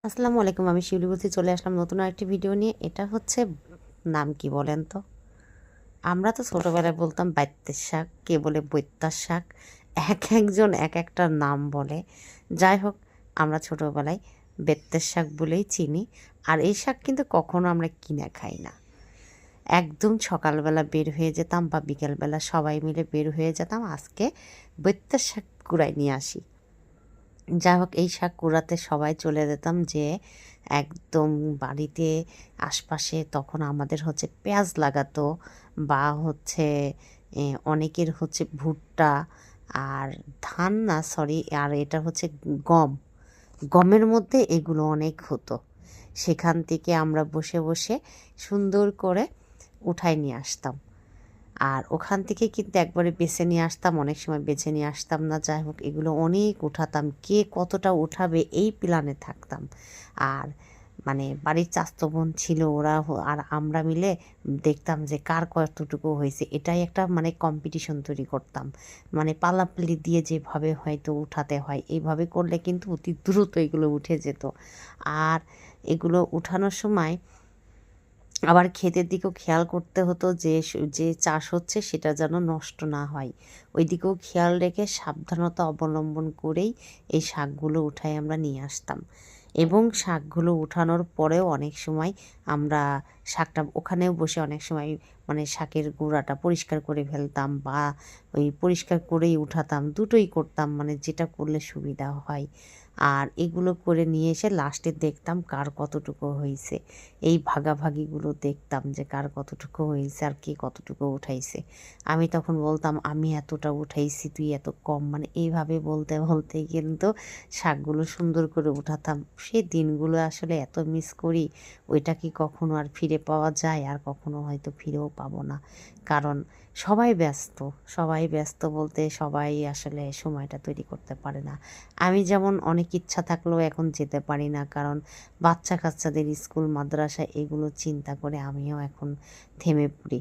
আসসালামু আলাইকুম, আমি শিউলি বলছি। চলে আসলাম নতুন আরেকটি ভিডিও নিয়ে। এটা হচ্ছে নাম কি বলেন তো? আমরা তো ছোটোবেলায় বলতাম বাইত্যের শাক, কে বলে বৈত্যার শাক, এক একজন এক একটা নাম বলে। যাই হোক, আমরা ছোটোবেলায় বেত্তের শাক বলেই চিনি। আর এই শাক কিন্তু কখনো আমরা কিনে খাই না। একদম সকালবেলা বের হয়ে যেতাম বা বিকেলবেলা সবাই মিলে বের হয়ে যেতাম, আজকে বৈত্যের শাক কুড়াই নিয়ে আসি। যাই হোক, এই শাক কুড়াতে সবাই চলে যেতাম, যে একদম বাড়িতে আশপাশে তখন আমাদের হচ্ছে পেঁয়াজ লাগাতো, বা হচ্ছে অনেকের হচ্ছে ভুট্টা আর ধান না, সরি, আর এটা হচ্ছে গম, গমের মধ্যে এগুলো অনেক হতো। সেখান থেকে আমরা বসে বসে সুন্দর করে উঠায় নিয়ে আসতাম। আর ওখান থেকে কিন্তু একবারে বেছে নিয়ে আসতাম, অনেক সময় বেছে নিয়ে আসতাম না। যাই হোক, এগুলো অনেক উঠাতাম, কে কতটা উঠাবে এই প্ল্যানে থাকতাম। আর মানে বাড়ির চাচাতো বোন ছিল, ওরা আর আমরা মিলে দেখতাম যে কার কতটুকু হয়েছে। এটাই একটা মানে কম্পিটিশন তৈরি করতাম, মানে পাল্লাপাল্লি দিয়ে যেভাবে হয়তো উঠাতে হয় এইভাবে করলে কিন্তু অতি দ্রুত এগুলো উঠে যেত। আর এগুলো উঠানোর সময় আবার ক্ষেতের দিকেও খেয়াল করতে হতো, যে যে চাষ হচ্ছে সেটা যেন নষ্ট না হয়। ওই দিকেও খেয়াল রেখে সাবধানতা অবলম্বন করেই এই শাকগুলো উঠায় আমরা নিয়ে আসতাম। এবং শাকগুলো উঠানোর পরেও অনেক সময় আমরা শাকটা ওখানেও বসে অনেক সময় মানে শাকের গুঁড়াটা পরিষ্কার করে ফেলতাম, বা ওই পরিষ্কার করেই উঠাতাম, দুটোই করতাম, মানে যেটা করলে সুবিধা হয়। আর এগুলো করে নিয়ে এসে লাস্টে দেখতাম কার কতটুকু হয়েছে। এই ভাগাভাগিগুলো দেখতাম যে কার কতটুকু হয়েছে আর কে কতটুকু উঠাইছে। আমি তখন বলতাম, আমি এতটা উঠাইছি, তুই এত কম, মানে এইভাবে বলতে বলতে কিন্তু শাকগুলো সুন্দর করে উঠাতাম। সে দিনগুলো আসলে এত মিস করি, ওইটা কি কখনো আর ফিরে পাওয়া যায়? আর কখনো হয়তো ফিরেও পাবো না, কারণ সবাই ব্যস্ত। সবাই ব্যস্ত বলতে সবাই আসলে সময়টা তৈরি করতে পারে না। আমি যেমন অনেক ইচ্ছা থাকলেও এখন যেতে পারি না, কারণ বাচ্চা কাচ্চাদের স্কুল মাদ্রাসা এগুলো চিন্তা করে আমিও এখন থেমে পড়ি।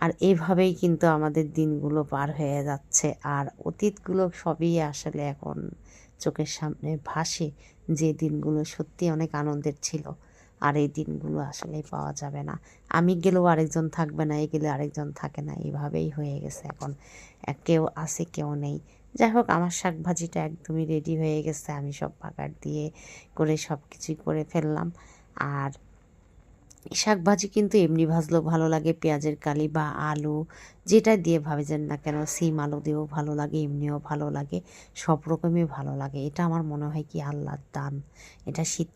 আর এইভাবেই কিন্তু আমাদের দিনগুলো পার হয়ে যাচ্ছে। আর অতীতগুলো সবই আসলে এখন চোখের সামনে ভাসে, যে দিনগুলো সত্যি অনেক আনন্দের ছিল। আর এই দিনগুলো আসলেই পাওয়া যাবে না। আমি গেলেও আরেকজন থাকবে না, এ গেলে আরেকজন থাকে না, এইভাবেই হয়ে গেছে এখন। কেউ আছে, কেউ নেই। যাই হোক, আমার শাক ভাজিটা একদমই রেডি হয়ে গেছে। আমি সব বাগার দিয়ে করে সব কিছুই করে ফেললাম। আর শাক ভাজি কিন্তু এমনি ভাজলেও ভালো লাগে, পেঁয়াজের কালি বা আলু যেটা দিয়ে ভাবেন না কেন, সিম আলু দিয়েও ভালো লাগে, এমনিও ভালো লাগে, সব রকমই ভালো লাগে। এটা আমার মনে হয় কি আল্লাহর দান। এটা শীত